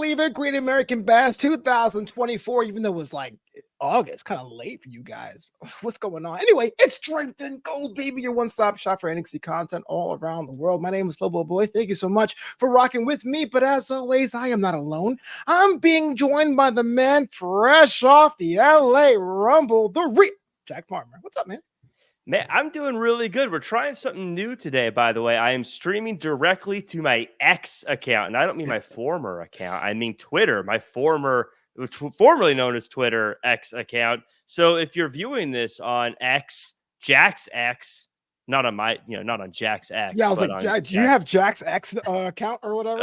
believe it? Great American Bash 2024, even though it was like August, kind of late for you guys. What's going on? Anyway, it's Draped in Gold, baby, your one-stop shop for NXT content all around the world. My name is Flobo, Boyce. Thank you so much for rocking with me. But as always, I am not alone. I'm being joined by the man fresh off the LA Rumble, the real Jack Farmer. What's up, man? Man, I'm doing really good. We're trying something new today, by the way. I am streaming directly to my X account, and I don't mean my former account. I mean Twitter, my formerly known as Twitter X account. So if you're viewing this on X, Jack's X, not on my, not on Jack's X. Yeah, I was like, Jack, do you have Jack's X account or whatever?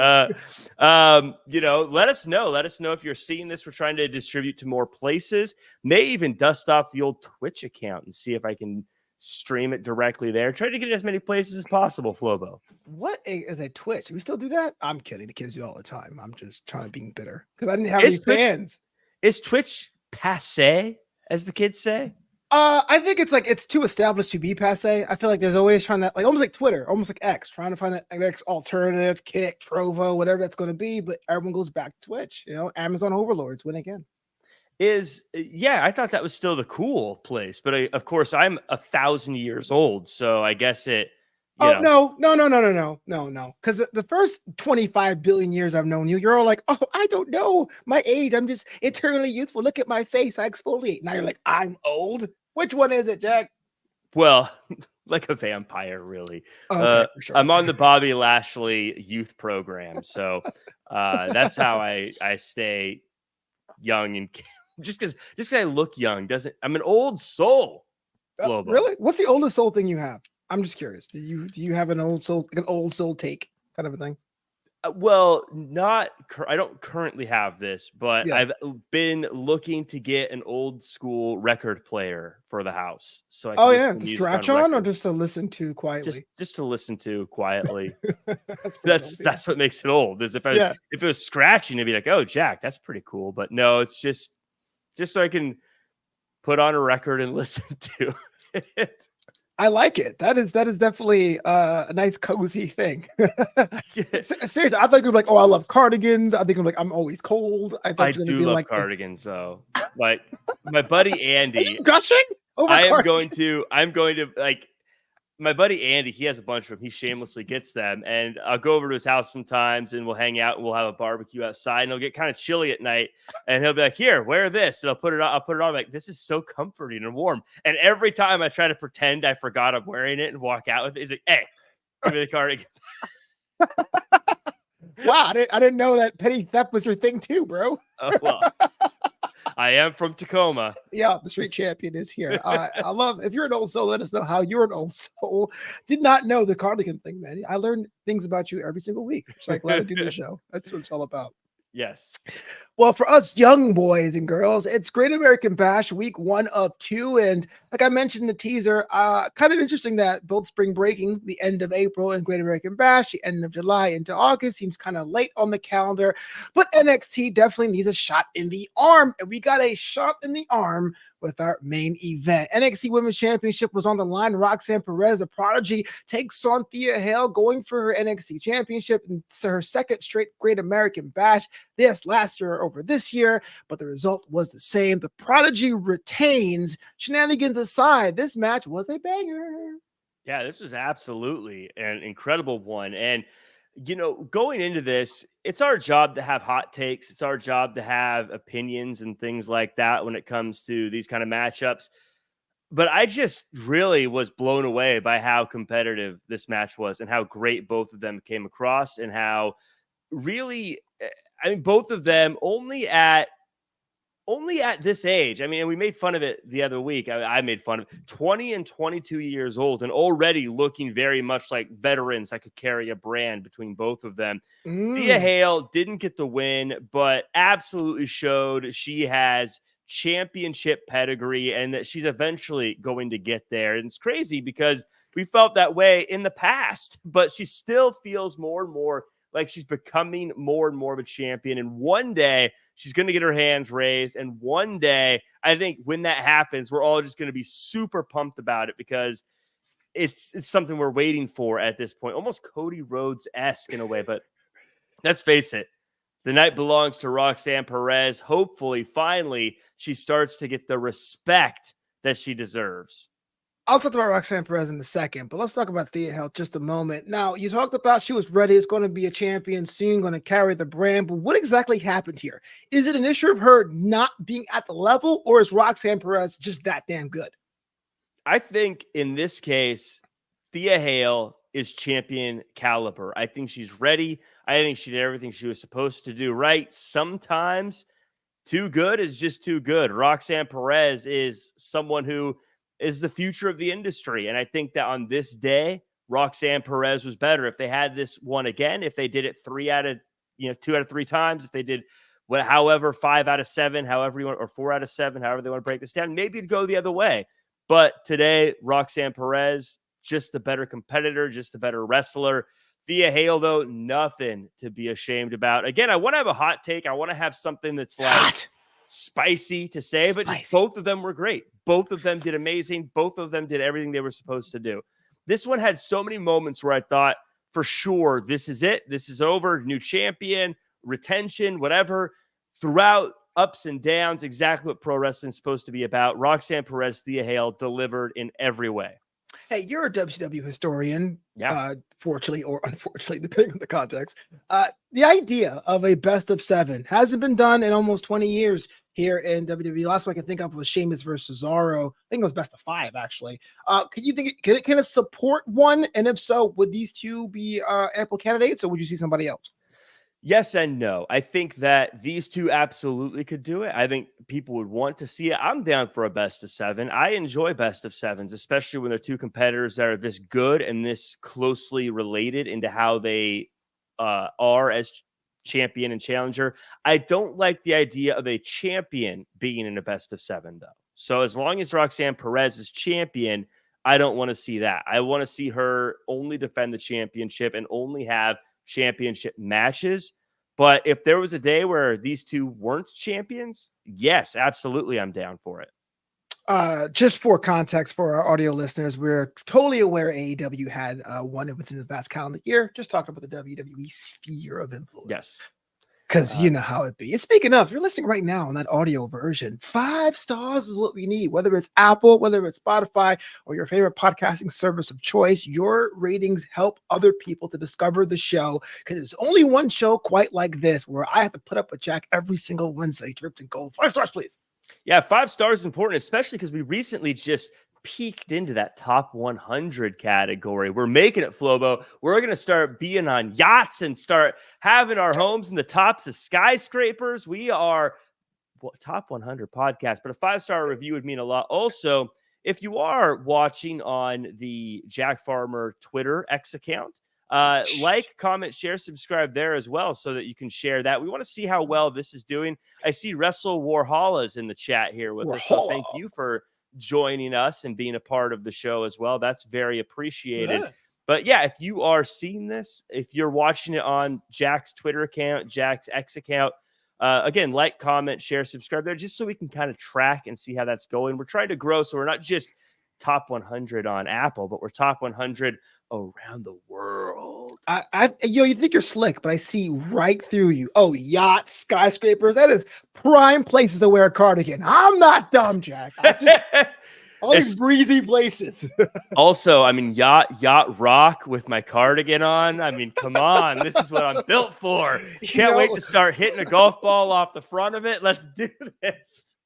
Let us know. Let us know if you're seeing this. We're trying to distribute to more places. May even dust off the old Twitch account and see if I can stream it directly there. Try to get as many places as possible, Flobo. What is a Twitch? Do we still do that? I'm kidding. The kids do all the time. I'm just trying to be bitter because I didn't have any fans. Is Twitch passe, as the kids say? I think it's too established to be passe. I feel like there's always trying that, like almost like Twitter, almost like X, trying to find that next alternative, Kick, Trovo, whatever that's going to be. But everyone goes back to Twitch. Amazon overlords win again. I thought that was still the cool place, but of course I'm 1,000 years old, so I guess it. No. Because the first 25 billion years I've known you, you're all like, oh, I don't know my age. I'm just eternally youthful. Look at my face. I exfoliate. Now you're like, I'm old. Which one is it, Jack? Well, like a vampire, really. Okay, for sure. I'm on the Bobby Lashley youth program, so that's how I stay young and. Just because I look young doesn't. I'm an old soul. Really? What's the oldest soul thing you have? I'm just curious. Do you have an old soul, like an old soul take kind of a thing? Well, I don't currently have this, but yeah. I've been looking to get an old school record player for the house. So to scratch on or just to listen to quietly? Just to listen to quietly. that's what makes it old. Is if it was scratching, it'd be like, oh, Jack, that's pretty cool. But no, it's just so I can put on a record and listen to it. I like it. That is definitely a nice cozy thing. Seriously, I think you're like, oh, I love cardigans. I think I'm like, I'm always cold. I do love like cardigans though. Like my buddy Andy. Are you gushing over I'm going to like my buddy Andy, he has a bunch of them. He shamelessly gets them. And I'll go over to his house sometimes and we'll hang out and we'll have a barbecue outside and it'll get kind of chilly at night. And he'll be like, here, wear this. And I'll put it on. I'm like, this is so comforting and warm. And every time I try to pretend I forgot I'm wearing it and walk out with it, he's like, hey, give me the cardigan. Wow, I didn't know that petty theft was your thing too, bro. Oh, well. I am from Tacoma. Yeah, the street champion is here. I love, if you're an old soul, let us know how you're an old soul. Did not know the cardigan thing, man. I learn things about you every single week. So I'm glad to do the show. That's what it's all about. Yes. Well, for us young boys and girls, it's Great American Bash week 1 of 2. And like I mentioned in the teaser, kind of interesting that both spring breaking, the end of April, and Great American Bash, the end of July into August, seems kind of late on the calendar. But NXT definitely needs a shot in the arm. And we got a shot in the arm with our main event. NXT Women's Championship was on the line. Roxanne Perez, a prodigy, takes on Thea Hale, going for her NXT Championship and her second straight Great American Bash. This last year over this year, but the result was the same. The prodigy retains. Shenanigans aside, this match was a banger. Yeah, this was absolutely an incredible one. And going into this, it's our job to have hot takes. It's our job to have opinions and things like that when it comes to these kind of matchups. But I just really was blown away by how competitive this match was and how great both of them came across and how really, both of them only at this age. And we made fun of it the other week. I made fun of it. 20 and 22 years old and already looking very much like veterans that could carry a brand between both of them. Thea Hale didn't get the win, but absolutely showed she has championship pedigree and that she's eventually going to get there. And it's crazy because we felt that way in the past, but she still feels more and more like she's becoming more and more of a champion. And one day she's going to get her hands raised. And one day, I think when that happens, we're all just going to be super pumped about it because it's something we're waiting for at this point. Almost Cody Rhodes-esque in a way. But let's face it, The night belongs to Roxanne Perez. Hopefully, finally, she starts to get the respect that she deserves. I'll talk about Roxanne Perez in a second, but let's talk about Thea Hale just a moment. Now, you talked about she was ready, is going to be a champion soon, going to carry the brand, but what exactly happened here? Is it an issue of her not being at the level, or is Roxanne Perez just that damn good? I think in this case, Thea Hale is champion caliber. I think she's ready. I think she did everything she was supposed to do right. Sometimes too good is just too good. Roxanne Perez is someone who is the future of the industry. And I think that on this day, Roxanne Perez was better. If they had this one again, if they did it 2 out of 3 times, if they did however, 5 out of 7, however you want, or 4 out of 7, however they want to break this down, maybe it'd go the other way. But today, Roxanne Perez, just the better competitor, just the better wrestler. Thea Hale, though, nothing to be ashamed about. Again, I want to have a hot take. I want to have something that's like spicy to say, but just both of them were great. Both of them did amazing. Both of them did everything they were supposed to do. This one had so many moments where I thought, for sure, this is it. This is over. New champion, retention, whatever. Throughout ups and downs, exactly what pro wrestling is supposed to be about. Roxanne Perez, Thea Hale delivered in every way. Hey, you're a WCW historian, Yeah. fortunately or unfortunately, depending on the context. The idea of a best of 7 hasn't been done in almost 20 years here in WWE. Last one I can think of was Sheamus versus Cesaro. I think it was best of 5, actually. Can it support one? And if so, would these two be ample candidates, or would you see somebody else? Yes and no. I think that these two absolutely could do it. I think people would want to see it. I'm down for a best of 7. I enjoy best of 7s, especially when they're two competitors that are this good and this closely related into how they are as champion and challenger. I don't like the idea of a champion being in a best of 7, though. So as long as Roxanne Perez is champion, I don't want to see that. I want to see her only defend the championship and only have championship matches. But if there was a day where these two weren't champions, yes, absolutely, I'm down for it. Just for context for our audio listeners, we're totally aware AEW had won it within the past calendar year. Just talking about the WWE sphere of influence. Yes. Because you know how it be. And speaking of, you're listening right now on that audio version. 5 stars is what we need, whether it's Apple, whether it's Spotify, or your favorite podcasting service of choice. Your ratings help other people to discover the show, because there's only one show quite like this where I have to put up with Jack every single Wednesday. Draped in gold. 5 stars, please. Yeah, 5 stars is important, especially because we recently just peeked into that top 100 category. We're making it, Flobo. We're going to start being on yachts and start having our homes in the tops of skyscrapers. We are top 100 podcast, but a 5-star review would mean a lot. Also, if you are watching on the Jack Farmer Twitter X account, like, comment, share, subscribe there as well so that you can share that. We want to see how well this is doing. I see Wrestle Warhola's in the chat here with us. So thank you for joining us and being a part of the show as well. That's very appreciated. Yeah. But yeah, if you are seeing this, if you're watching it on Jack's Twitter account, Jack's X account, again, like, comment, share, subscribe there, just so we can kind of track and see how that's going. We're trying to grow, so we're not just top 100 on Apple, but we're top 100 around the world. You think you're slick, but I see right through you. Oh, yachts, skyscrapers. That is prime places to wear a cardigan. I'm not dumb, Jack. All these breezy places. Also, I mean, yacht rock with my cardigan on. I mean, come on. This is what I'm built for. Can't wait to start hitting a golf ball off the front of it. Let's do this.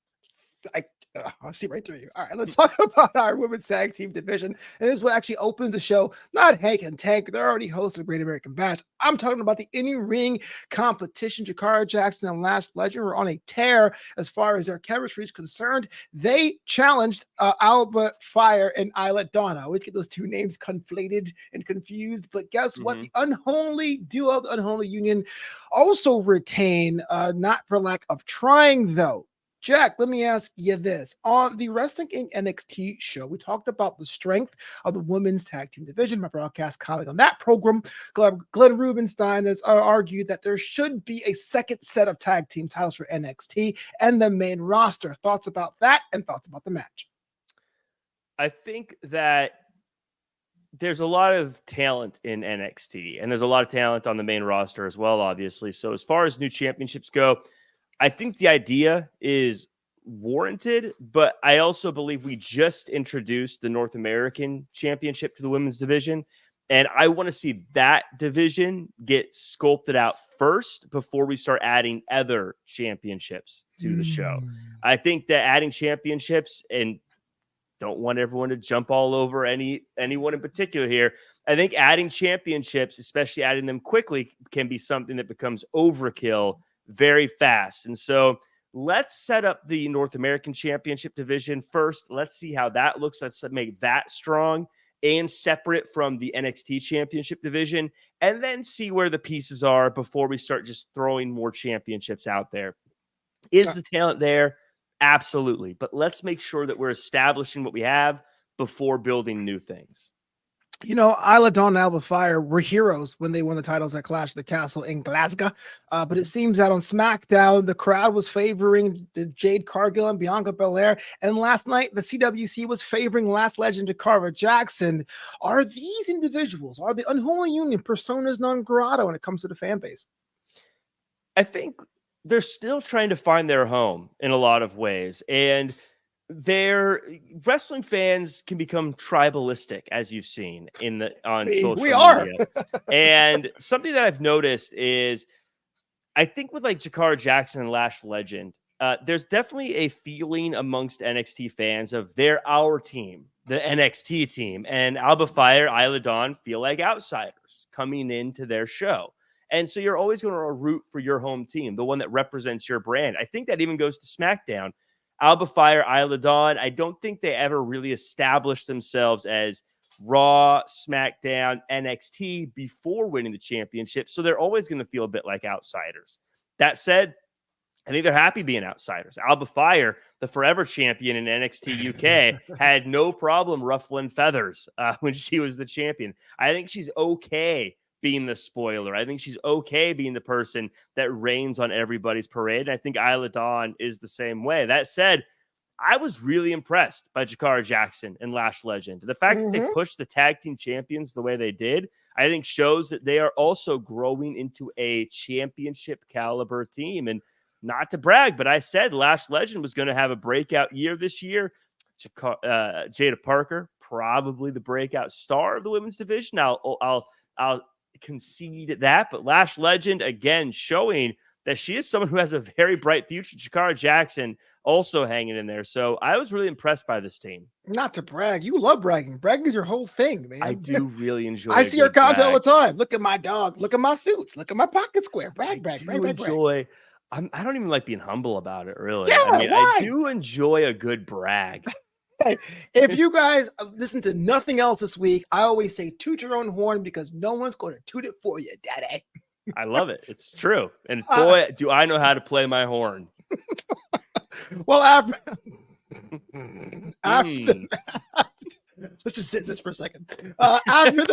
I'll see right through you. All right, let's talk about our women's tag team division. And this is what actually opens the show. Not Hank and Tank. They're already hosts of Great American Bash. I'm talking about the in-ring competition. Jakara Jackson and Lash Legend were on a tear as far as their chemistry is concerned. They challenged Alba Fire and Isla Dawn. I always get those two names conflated and confused. But guess what? The unholy duo, the unholy union, also retain, not for lack of trying, though. Jack, let me ask you this. On the Wrestling Inc. NXT show, we talked about the strength of the women's tag team division. My broadcast colleague on that program, Glenn Rubenstein, has argued that there should be a second set of tag team titles for NXT and the main roster. Thoughts about that and thoughts about the match? I think that there's a lot of talent in NXT, and there's a lot of talent on the main roster as well, obviously. So as far as new championships go, I think the idea is warranted, but I also believe we just introduced the North American Championship to the women's division. And I want to see that division get sculpted out first before we start adding other championships to the show. I think that adding championships, and don't want everyone to jump all over anyone in particular here. I think adding championships, especially adding them quickly, can be something that becomes overkill very fast. And so let's set up the North American Championship division first. Let's see how that looks. Let's make that strong and separate from the NXT Championship division, and then see where the pieces are before we start just throwing more championships out there. Is the talent there? Absolutely. But let's make sure that we're establishing what we have before building new things. You know, Isla Dawn and Alba Fire were heroes when they won the titles at Clash of the Castle in Glasgow. But it seems that on SmackDown, the crowd was favoring Jade Cargill and Bianca Belair. And last night, the CWC was favoring Last Legend Jakara Jackson. Are these individuals, are the Unholy Union personas non grata when it comes to the fan base? I think they're still trying to find their home in a lot of ways. And their wrestling fans can become tribalistic, as you've seen on social media. And something that I've noticed is, I think with like Jakara Jackson and Lash Legend, there's definitely a feeling amongst NXT fans of they're our team, the NXT team, and Alba Fire, Isla Dawn feel like outsiders coming into their show. And so you're always going to root for your home team, the one that represents your brand. I think that even goes to SmackDown. Alba Fire, Isla Dawn, I don't think they ever really established themselves as Raw, SmackDown, NXT before winning the championship. So they're always going to feel a bit like outsiders. That said, I think they're happy being outsiders. Alba Fire, the forever champion in NXT UK, had no problem ruffling feathers when she was the champion. I think she's okay being the spoiler. I think she's okay being the person that rains on everybody's parade. And I think Isla Dawn is the same way. That said, I was really impressed by Jakara Jackson and Lash Legend. The fact that they pushed the tag team champions the way they did, I think shows that they are also growing into a championship caliber team. And not to brag, but I said Lash Legend was going to have a breakout year this year. Jada Parker, probably the breakout star of the women's division. I'll concede that, but Lash Legend again showing that she is someone who has a very bright future. Jakara Jackson also hanging in there. So I was really impressed by this team. Not to brag. You love bragging. Bragging is your whole thing, man. I do really enjoy I see your content all the time. Look at my dog. Look at my suits. Look at my pocket square. Brag. I don't even like being humble about it, really. Yeah, I mean, why? I do enjoy a good brag. If you guys listen to nothing else this week, I always say toot your own horn because no one's going to toot it for you, daddy. I love it. It's true. And boy, do I know how to play my horn. Well, let's just sit in this for a second. After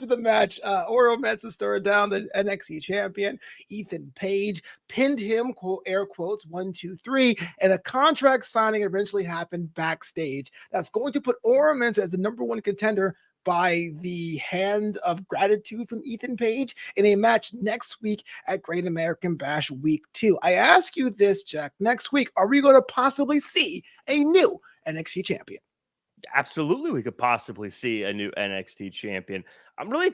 the match, Oro Mensah stared down the NXT champion Ethan Page, pinned him, quote, air quotes, 1, 2, 3, and a contract signing eventually happened backstage. That's going to put Oro Mensah as the number one contender by the hand of gratitude from Ethan Page in a match next week at Great American Bash Week 2. I ask you this, Jack. Next week, are we going to possibly see a new NXT champion? Absolutely, we could possibly see a new NXT champion. I'm really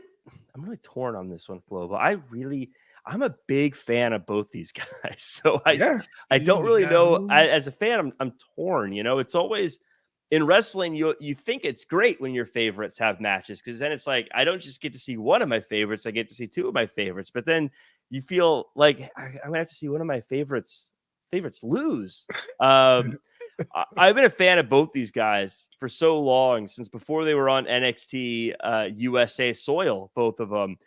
torn on this one, Flobo. I'm a big fan of both these guys. So I don't really know. As a fan, I'm torn. You know, it's always in wrestling, you think it's great when your favorites have matches, because then it's like I don't just get to see one of my favorites, I get to see two of my favorites. But then you feel like I'm gonna have to see one of my favorites lose. I've been a fan of both these guys for so long, since before they were on NXT USA soil, both of them.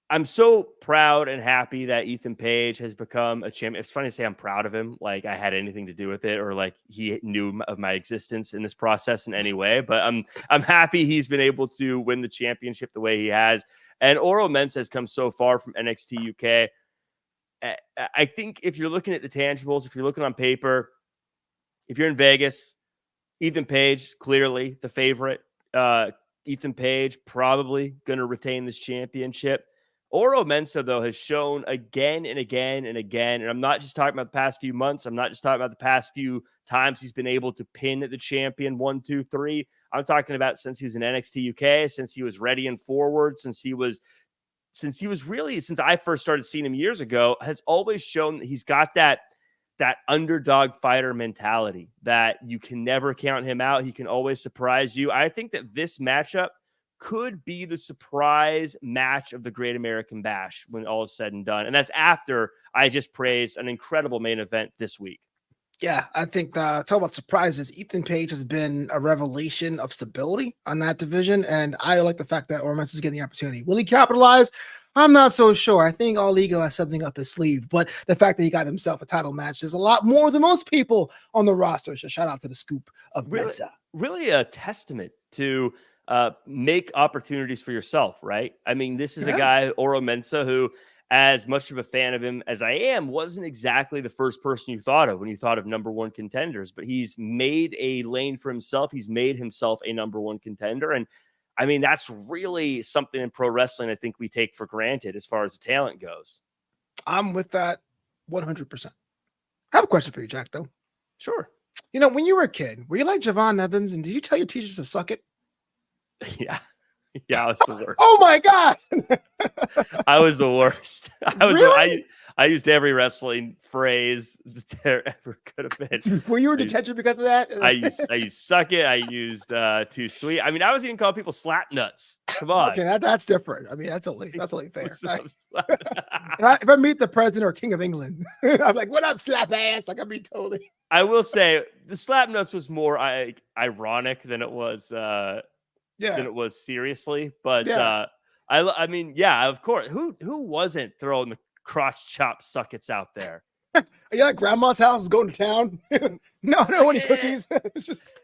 I'm so proud and happy that Ethan Page has become a champion. It's funny to say I'm proud of him, like I had anything to do with it, or like he knew of my existence in this process in any way. But I'm happy he's been able to win the championship the way he has. And Oro Mensah has come so far from NXT UK. I think if you're looking at the tangibles, if you're looking on paper, if you're in Vegas, Ethan Page, clearly the favorite. Ethan Page probably going to retain this championship. Oro Mensah, though, has shown again and again and again, and I'm not just talking about the past few months. I'm not just talking about the past few times he's been able to pin the champion 1, 2, 3. I'm talking about since he was in NXT UK, since he was ready and forward, since I first started seeing him years ago, has always shown that he's got that underdog fighter mentality, that you can never count him out. He can always surprise you. I think that this matchup could be the surprise match of the Great American Bash when all is said and done. And that's after I just praised an incredible main event this week. Yeah, I think talk about surprises. Ethan Page has been a revelation of stability on that division, and I like the fact that Oro Mensah is getting the opportunity. Will he capitalize? I'm not so sure. I think All Ego has something up his sleeve, but the fact that he got himself a title match is a lot more than most people on the roster. So shout out to the scoop of Mensah. Really a testament to make opportunities for yourself, right? I mean, this is a guy, Oro Mensah, who, as much of a fan of him as I am, wasn't exactly the first person you thought of when you thought of number one contenders, but he's made a lane for himself. He's made himself a number one contender. And I mean, that's really something in pro wrestling I think we take for granted as far as the talent goes. I'm with that 100%. I have a question for you, Jack, though. Sure. You know, when you were a kid, were you like Javon Evans, and did you tell your teachers to suck it? Yeah. Yeah, I was the worst. Oh my God. I was the worst. I used every wrestling phrase that there ever could have been. Were you in detention because of that? I used suck it. I used too sweet. I mean, I was even calling people slap nuts. Come on. Okay, that's different. I mean, that's only fair. If I meet the president or king of England, I'm like, what up, slap ass? Like, I mean, totally. I will say the slap nuts was more ironic than it was than it was seriously. But I mean, yeah, of course. Who wasn't throwing the crotch chop suckets out there? Are you at grandma's house going to town? no, any cookies. It's just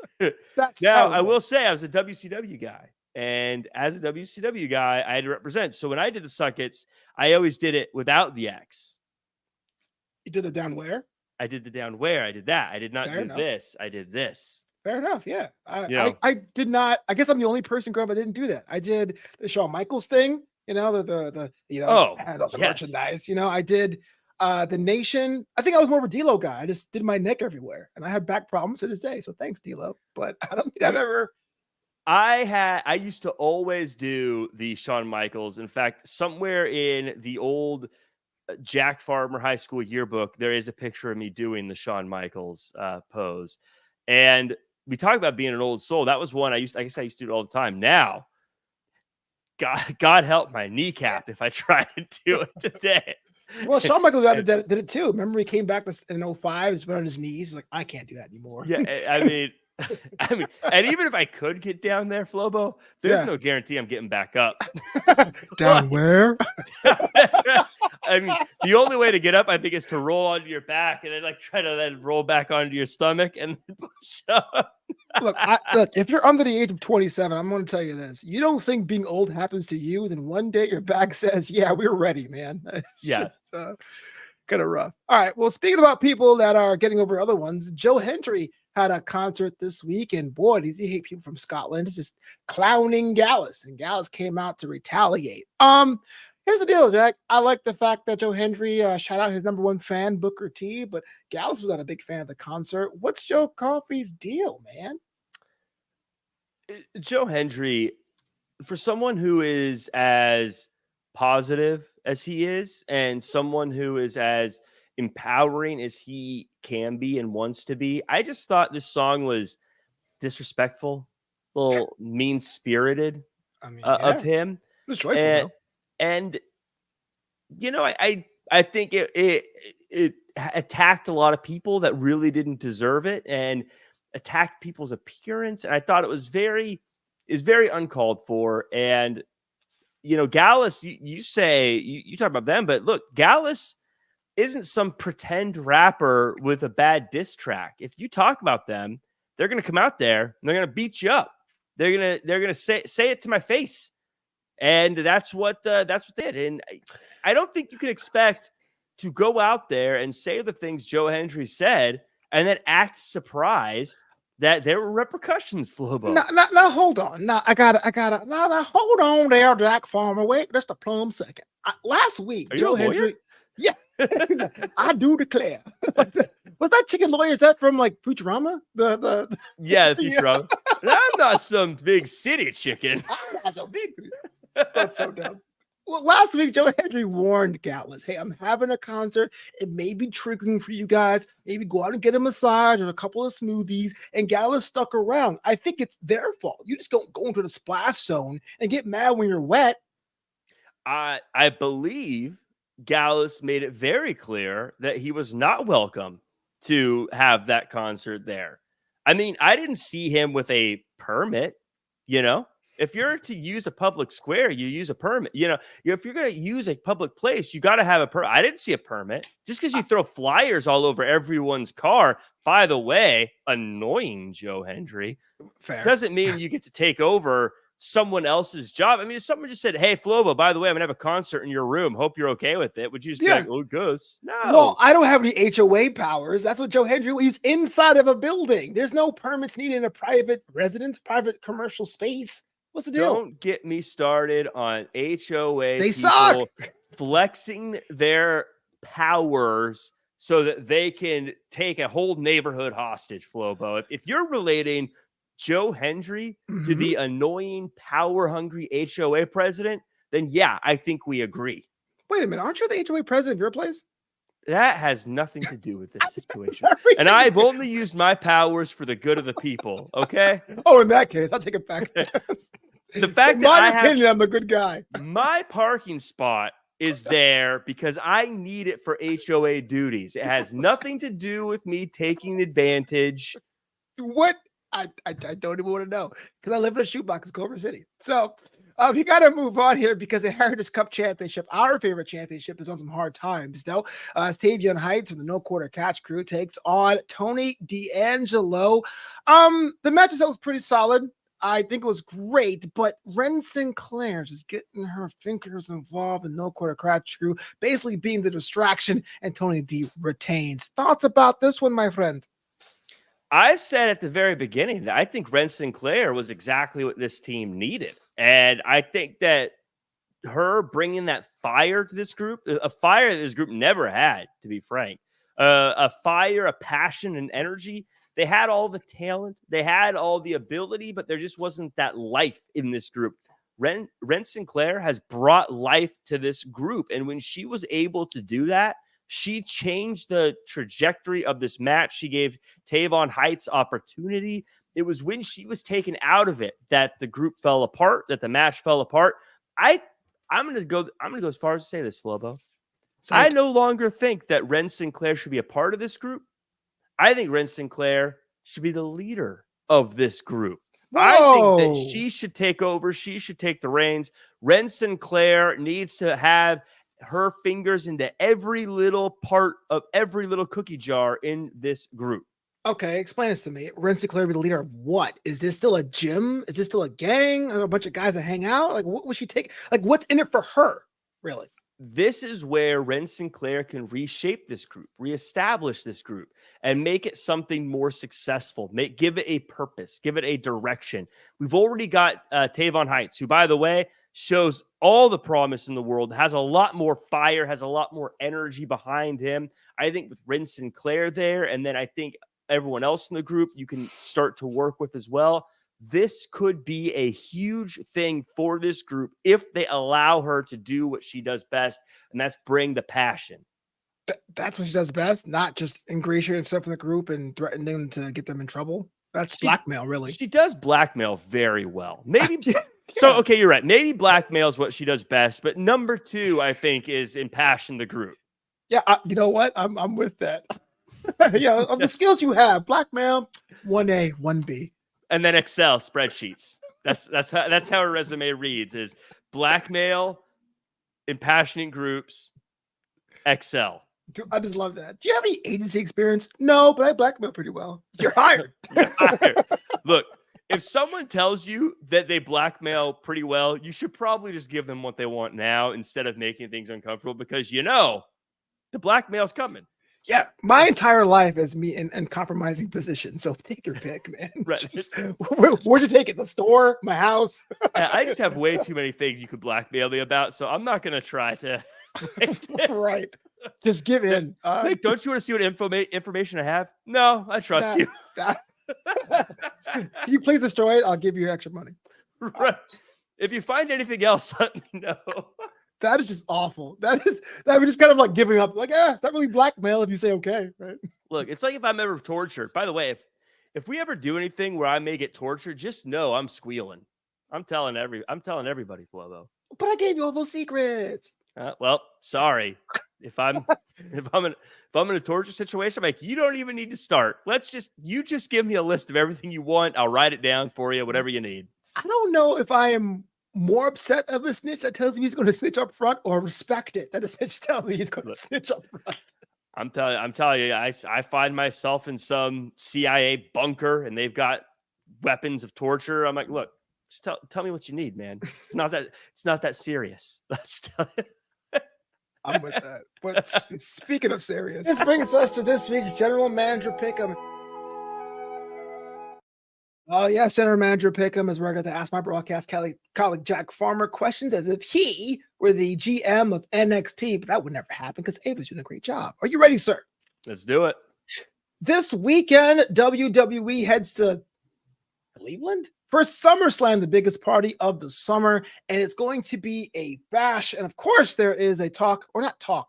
that's now terrible. I will say I was a WCW guy. And as a WCW guy, I had to represent. So when I did the suckets, I always did it without the X. You did the down where? I did the down where. I did that. I did not do this. I did this. Fair enough. Yeah. I did not. I guess I'm the only person growing up that didn't do that. I did the Shawn Michaels thing, the merchandise. I did the Nation. I think I was more of a D-Lo guy. I just did my neck everywhere. And I have back problems to this day. So thanks, D-Lo. But I don't think I've ever. I used to always do the Shawn Michaels. In fact, somewhere in the old Jack Farmer High School yearbook, there is a picture of me doing the Shawn Michaels pose. And we talk about being an old soul. That was one I used to do it all the time. Now, God help my kneecap if I try to do it today. Well, Shawn Michaels did it too. Remember he came back in 05, he's been on his knees. He's like, I can't do that anymore. Yeah, I mean, and even if I could get down there, Flobo, there's no guarantee I'm getting back up. Down where? I mean, the only way to get up, I think, is to roll onto your back and then try to then roll back onto your stomach and push up. Look, if you're under the age of 27, I'm going to tell you this. You don't think being old happens to you, then one day your back says, yeah, we're ready, man. It's just kind of rough. All right. Well, speaking about people that are getting over other ones, Joe Hendry had a concert this week, and boy, does he hate people from Scotland. It's just clowning Gallus, and Gallus came out to retaliate. Here's the deal, Jack. I like the fact that Joe Hendry shout out his number one fan, Booker T, but Gallus was not a big fan of the concert. What's Joe Coffey's deal, man? Joe Hendry, for someone who is as positive as he is, and someone who is as empowering as he can be and wants to be, I just thought this song was disrespectful, a little mean-spirited of him. It was joyful, though. And I think it attacked a lot of people that really didn't deserve it, and attacked people's appearance. And I thought it was very uncalled for. And Gallus, you say you talk about them, but look, Gallus isn't some pretend rapper with a bad diss track. If you talk about them, they're going to come out there and they're going to beat you up. They're going to say it to my face. And that's what they did. And I don't think you can expect to go out there and say the things Joe Hendry said and then act surprised that there were repercussions, Flobo. Now, hold on. Now, I gotta, now, hold on there, Jack Farmer. Wait just a plum second. Last week, Are you a Joe lawyer? Hendry, yeah, I do declare. Was that chicken lawyer? Is that from like Futurama? Yeah, the yeah. Futurama. And I'm not some big city chicken. I'm not so big. That's so dumb. Well, last week, Joe Hendry warned Gallus, hey, I'm having a concert. It may be triggering for you guys. Maybe go out and get a massage or a couple of smoothies. And Gallus stuck around. I think it's their fault. You just don't go into the splash zone and get mad when you're wet. I believe Gallus made it very clear that he was not welcome to have that concert there. I mean, I didn't see him with a permit, you know? If you're to use a public square, you use a permit. You know, if you're going to use a public place, you got to have a permit. I didn't see a permit. Just because you throw flyers all over everyone's car, by the way, annoying Joe Hendry, Fair. doesn't mean you get to take over someone else's job. I mean, if someone just said, hey, Flobo, by the way, I'm going to have a concert in your room. Hope you're okay with it. Would you just be like, oh, Gus? No. Well, I don't have any HOA powers. That's what Joe Hendry, he's inside of a building. There's no permits needed in a private residence, private commercial space. What's the deal? Don't get me started on HOA. They suck. Flexing their powers so that they can take a whole neighborhood hostage, Flobo. If you're relating Joe Hendry to the annoying, power-hungry HOA president, then yeah, I think we agree. Wait a minute. Aren't you the HOA president of your place? That has nothing to do with this situation. And I've only used my powers for the good of the people, okay? Oh, in that case, I'll take it back. The fact in that my opinion, I'm a good guy. My parking spot is there because I need it for HOA duties. It has nothing to do with me taking advantage. What? I don't even want to know because I live in a shoebox in Culver City. So you got to move on here because the Heritage Cup Championship, our favorite championship, is on some hard times, though. Tavion Heights from the No Quarter Catch crew takes on Tony D'Angelo. The match itself was pretty solid. I think it was great, but Ren Sinclair is getting her fingers involved in No Quarter Catch crew, basically being the distraction, and Tony D retains. Thoughts about this one, my friend? I said at the very beginning that I think Ren Sinclair was exactly what this team needed. And I think that her bringing that fire to this group, a fire that this group never had, to be frank, a fire, a passion, and energy. They had all the talent, they had all the ability, but there just wasn't that life in this group. Ren Sinclair has brought life to this group. And when she was able to do that, she changed the trajectory of this match. She gave Tavion Heights opportunity. It was when she was taken out of it that the group fell apart, that the match fell apart. I'm gonna go as far as to say this, Flobo. I no longer think that Ren Sinclair should be a part of this group. I think Ren Sinclair should be the leader of this group. Whoa. I think that she should take over. She should take the reins. Ren Sinclair needs to have her fingers into every little part of every little cookie jar in this group. Okay, explain this to me. Ren Sinclair be the leader of what? Is this still a gym? Is this still a gang? Are there a bunch of guys that hang out? Like, what would she take? Like, what's in it for her, really? This is where Ren Sinclair can reshape this group, reestablish this group, and make it something more successful. Give it a purpose, give it a direction. We've already got Tavion Heights, who, by the way, shows all the promise in the world, has a lot more fire, has a lot more energy behind him. I think with Ren Sinclair there, and then I think everyone else in the group you can start to work with as well. This could be a huge thing for this group if they allow her to do what she does best, and that's bring the passion. That's what she does best, not just ingratiate stuff in the group and threaten them to get them in trouble. That's blackmail, really. She does blackmail very well. Maybe so. Okay, you're right. Maybe blackmail is what she does best, but number two, I think, is impassion the group. Yeah, you know what? I'm with that. Yeah, of the skills you have, blackmail, 1A, 1B. And then Excel spreadsheets. That's how her resume reads: is blackmail, impassioning groups, Excel. Dude, I just love that. Do you have any agency experience? No, but I blackmail pretty well. You're hired. You're hired. Look, if someone tells you that they blackmail pretty well, you should probably just give them what they want now instead of making things uncomfortable, because you know the blackmail's coming. Yeah, my entire life is me in compromising positions. So take your pick, man. Right. Just, where'd you take it? The store? My house? I just have way too many things you could blackmail me about, so I'm not gonna try to break this. Right. Just give in. Hey, don't you want to see what information I have? No, I trust you. Can you please destroy it? I'll give you extra money. Right. If you find anything else, let me know. That is just awful. That we're just kind of like giving up. Like, it's not really blackmail if you say okay, right? Look, it's like if I'm ever tortured. By the way, if we ever do anything where I may get tortured, just know I'm squealing. I'm telling everybody, Flobo. But I gave you all those secrets. Well, sorry. If I'm in a torture situation, I'm like, you don't even need to start. You just give me a list of everything you want. I'll write it down for you, whatever you need. I don't know if I am more upset of a snitch that tells me he's going to snitch up front, or respect it that a snitch tells me he's going to snitch up front. I'm telling you, I find myself in some CIA bunker and they've got weapons of torture. I'm like, look, just tell me what you need, man. It's not that serious. I'm with that. But speaking of serious, this brings us to this week's general manager pick'em. Oh, yes, general manager pick'em is where I got to ask my broadcast colleague Jack Farmer questions as if he were the GM of NXT, but that would never happen because Ava's doing a great job. Are you ready, sir? Let's do it. This weekend, WWE heads to Cleveland for SummerSlam, the biggest party of the summer, and it's going to be a bash. And of course, there is a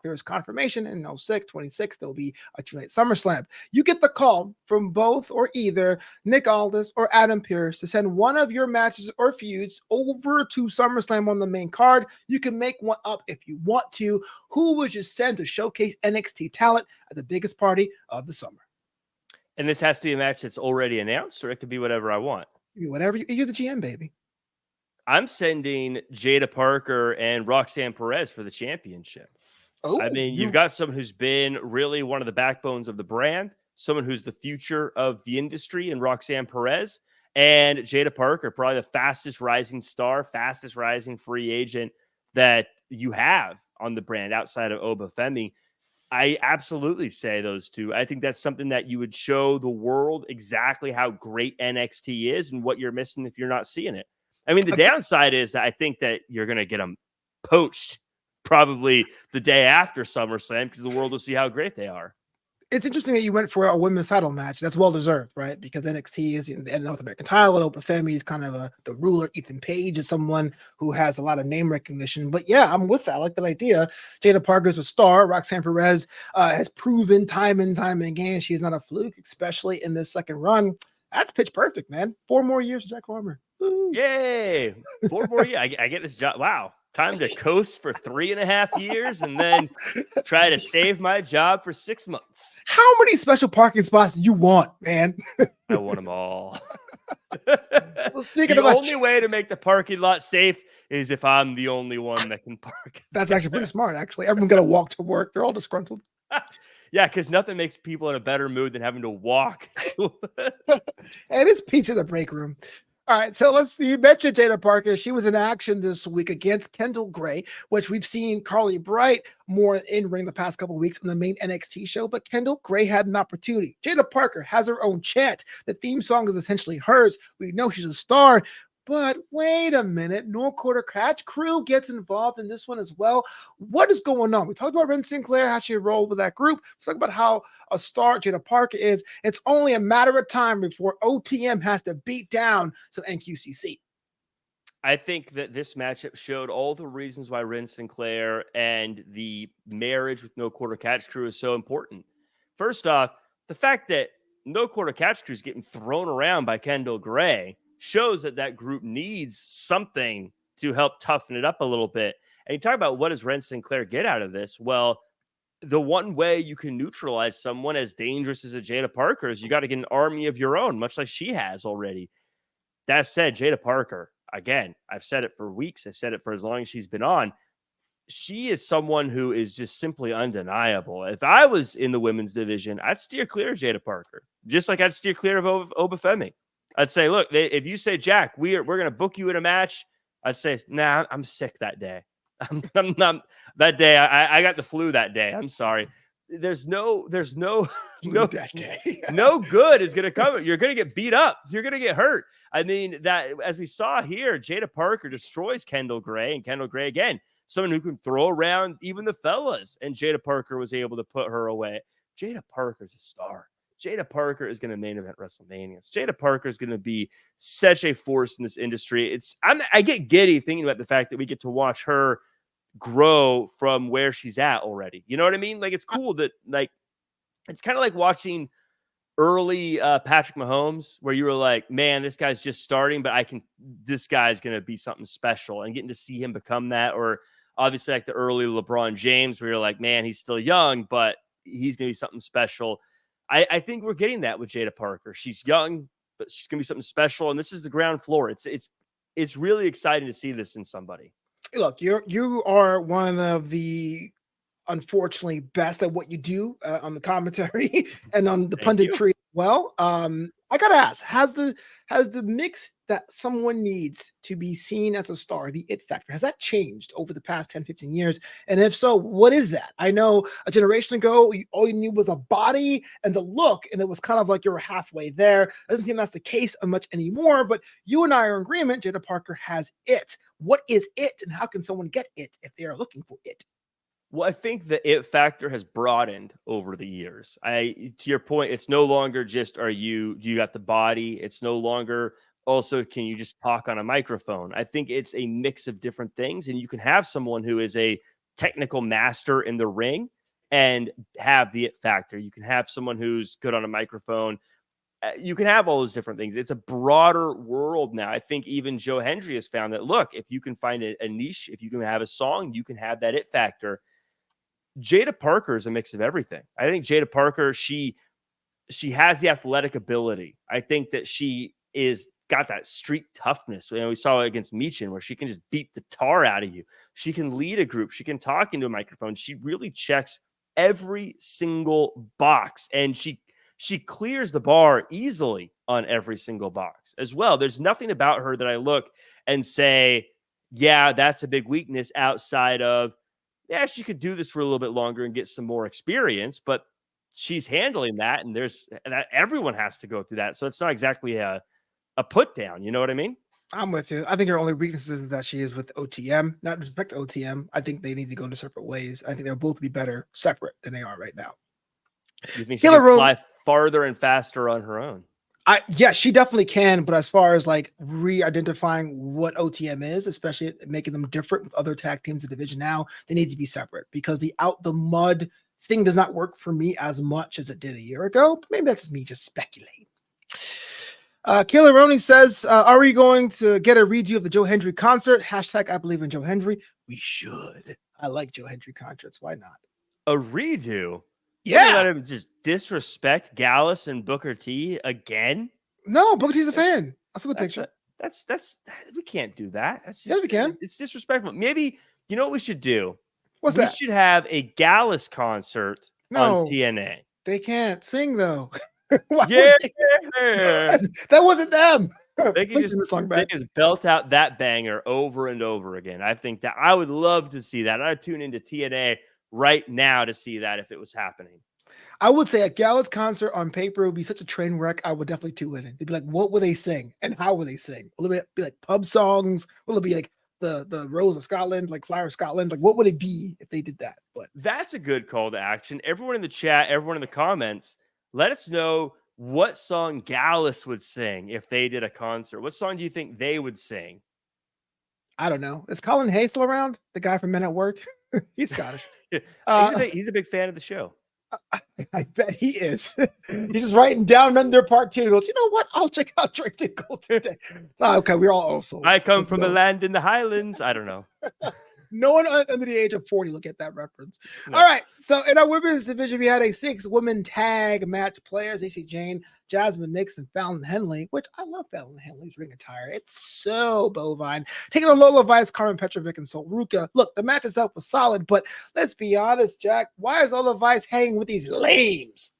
there is confirmation in 26, there'll be a 2-night SummerSlam. You get the call from both or either Nick Aldis or Adam Pearce to send one of your matches or feuds over to SummerSlam on the main card. You can make one up if you want to. Who would you send to showcase NXT talent at the biggest party of the summer? And this has to be a match that's already announced, or it could be whatever I want. Whatever you're the GM, baby. I'm sending Jada Parker and Roxanne Perez for the championship. Oh, I mean, you've got someone who's been really one of the backbones of the brand, someone who's the future of the industry in Roxanne Perez, and Jada Parker, probably the fastest rising star, fastest rising free agent that you have on the brand outside of Oba Femi. I absolutely say those two. I think that's something that you would show the world exactly how great NXT is and what you're missing if you're not seeing it. I mean, the downside is that I think that you're going to get them poached probably the day after SummerSlam because the world will see how great they are. It's interesting that you went for a women's title match. That's well deserved, right? Because NXT is the North American title. Oba Femi is kind of the ruler. Ethan Page is someone who has a lot of name recognition. But yeah, I'm with that. I like that idea. Jada Parker's a star. Roxanne Perez has proven time and time again she's not a fluke, especially in this second run. That's pitch perfect, man. 4 more years for Jack Farmer. Woo. Yay! 4 more years. I get this job. Wow. Time to coast for 3.5 years and then try to save my job for 6 months. How many special parking spots do you want, man? I want them all. Well, speaking the of only way to make the parking lot safe is if I'm the only one that can park. That's actually pretty smart, actually. Everyone's got to walk to work. They're all disgruntled. Yeah, because nothing makes people in a better mood than having to walk. And it's pizza in the break room. All right, so let's see. You mentioned Jada Parker. She was in action this week against Kendall Gray, which we've seen Carly Bright more in ring the past couple of weeks on the main NXT show, but Kendall Gray had an opportunity. Jada Parker has her own chant. The theme song is essentially hers. We know she's a star, but wait a minute. No Quarter Catch Crew gets involved in this one as well. What is going on? We talked about Ren Sinclair, how she rolled with that group. Let's talk about how a star Jada Parker is. It's only a matter of time before OTM has to beat down some NQCC. I think that this matchup showed all the reasons why Ren Sinclair and the marriage with No Quarter Catch Crew is so important. First off, the fact that No Quarter Catch Crew is getting thrown around by Kendall Gray shows that group needs something to help toughen it up a little bit. And you talk about what does Ren Sinclair get out of this? Well, the one way you can neutralize someone as dangerous as a Jada Parker is you got to get an army of your own, much like she has already. That said, Jada Parker, again, I've said it for weeks. I've said it for as long as she's been on. She is someone who is just simply undeniable. If I was in the women's division, I'd steer clear of Jada Parker, just like I'd steer clear of Oba Femi. I'd say, look, if you say, Jack, we're going to book you in a match, I'd say, nah, I'm sick that day. I'm not that day. I got the flu that day. I'm sorry. there's no Lose that day. no good is going to come. You're going to get beat up. You're going to get hurt. I mean, that as we saw here, Jada Parker destroys Kendall Gray, and Kendall Gray, again, someone who can throw around even the fellas, and Jada Parker was able to put her away. Jada Parker's a star. Jada Parker is going to main event WrestleMania. Jada Parker is going to be such a force in this industry. I get giddy thinking about the fact that we get to watch her grow from where she's at already. You know what I mean? Like, it's cool that, like, it's kind of like watching early Patrick Mahomes, where you were like, man, this guy's just starting, but this guy's going to be something special, and getting to see him become that. Or obviously like the early LeBron James, where you're like, man, he's still young, but he's going to be something special. I think we're getting that with Jada Parker. She's young, but she's going to be something special. And this is the ground floor. It's really exciting to see this in somebody. Look, you are one of the unfortunately best at what you do on the commentary and on the punditry as well. I gotta ask, has the mix that someone needs to be seen as a star, the it factor, has that changed over the past 10, 15 years? And if so, what is that? I know a generation ago, all you knew was a body and the look, and it was kind of like you were halfway there. It doesn't seem that's the case much anymore, but you and I are in agreement. Jada Parker has it. What is it, and how can someone get it if they are looking for it? Well, I think the it factor has broadened over the years. To your point, it's no longer just do you got the body? It's no longer also, can you just talk on a microphone? I think it's a mix of different things, and you can have someone who is a technical master in the ring and have the it factor. You can have someone who's good on a microphone. You can have all those different things. It's a broader world now. I think even Joe Hendry has found that, look, if you can find a niche, if you can have a song, you can have that it factor. Jada Parker is a mix of everything. I think Jada Parker, she has the athletic ability. I think that she is got that street toughness. You know, we saw it against Michin, where she can just beat the tar out of you. She can lead a group. She can talk into a microphone. She really checks every single box, and she clears the bar easily on every single box as well. There's nothing about her that I look and say, yeah, that's a big weakness, outside of, yeah, she could do this for a little bit longer and get some more experience, but she's handling that, and everyone has to go through that. So it's not exactly a put down. You know what I mean? I'm with you. I think her only weakness is that she is with OTM. Not respect to OTM. I think they need to go to separate ways. I think they'll both be better separate than they are right now. You think she can fly farther and faster on her own? Yeah, she definitely can. But as far as like re-identifying what OTM is, especially making them different with other tag teams in the division now, they need to be separate, because the out the mud thing does not work for me as much as it did a year ago. But maybe that's just me just speculating. Kayla Roney says, are we going to get a redo of the Joe Hendry concert? Hashtag I believe in Joe Hendry. We should. I like Joe Hendry concerts. Why not? A redo? Yeah. Let him just disrespect Gallus and Booker T again? No, Booker T's a fan. I saw the picture. That's we can't do that. That's just, yeah, we can. It's disrespectful. Maybe, you know what we should do? What's that? We should have a Gallus concert on TNA. They can't sing though. Yeah, that wasn't them. They can just belt out that banger over and over again. I think that I would love to see that. I'd tune into TNA right now to see that if it was happening. I would say a Gallus concert on paper would be such a train wreck. I would definitely tune in. They'd be like, what will they sing and how will they sing? Will it be like pub songs? Will it be like the Rose of Scotland, like Flower of Scotland? Like, what would it be if they did that? But that's a good call to action. Everyone in the chat, everyone in the comments, let us know what song Gallus would sing if they did a concert. What song do you think they would sing? I don't know. Is Colin Hay still around? The guy from Men at Work? He's Scottish. He's a big fan of the show. I bet he is. He's just writing down under part 2. He goes, you know what? I'll check out Draped today. Okay, we're all also. I come from the land in the Highlands. I don't know. No one under the age of 40 look at that reference. No. All right. So in our women's division, we had a 6-woman tag match players: AC Jane, Jasmine Nix, and Fallon Henley, which I love Fallon Henley's ring attire. It's so bovine. Taking on Lola Vice, Carmen Petrovic, and Sol Ruka. Look, the match itself was solid, but let's be honest, Jack. Why is Lola Vice hanging with these lames?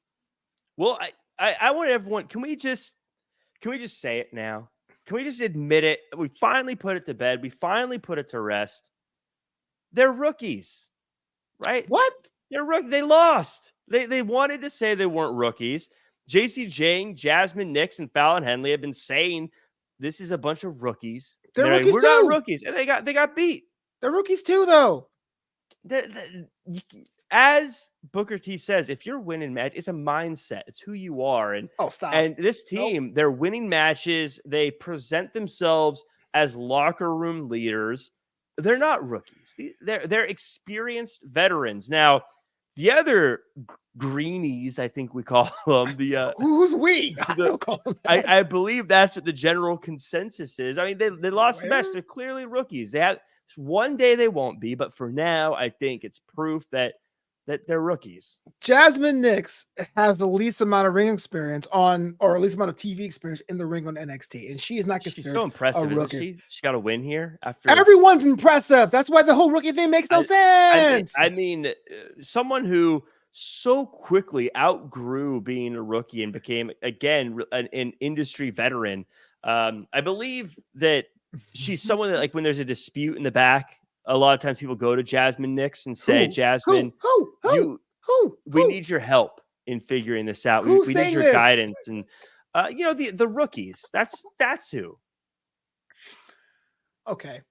Well, I want everyone. Can we just say it now? Can we just admit it? We finally put it to bed. We finally put it to rest. They're rookies, right? What? They're rookies. They lost. They wanted to say they weren't rookies. JC Jane, Jasmine Nix, and Fallon Henley have been saying this is a bunch of rookies. They're Like, rookies we're not too. rookies, and they got beat. They're rookies too, though. As Booker T says, if you're winning match, it's a mindset. It's who you are. And stop. And this team, they're winning matches. They present themselves as locker room leaders. They're not rookies. They're experienced veterans. Now, the other greenies, I think we call them. Who's we? I don't call them that. I believe that's what the general consensus is. I mean, they lost the match. They're clearly rookies. They have one day they won't be, but for now, I think it's proof that they're rookies. Jasmine Nix has the least amount of ring experience or at least amount of TV experience in the ring on NXT, and she is not considered. She's so impressive, isn't she? She got a win here after. Everyone's impressive. That's why the whole rookie thing makes no sense. I mean, someone who so quickly outgrew being a rookie and became again an industry veteran. I believe that she's someone that, like, when there's a dispute in the back, a lot of times people go to Jasmine Nix and say, Jasmine, we need your help in figuring this out. We need your guidance. And, the rookies, that's who. Okay.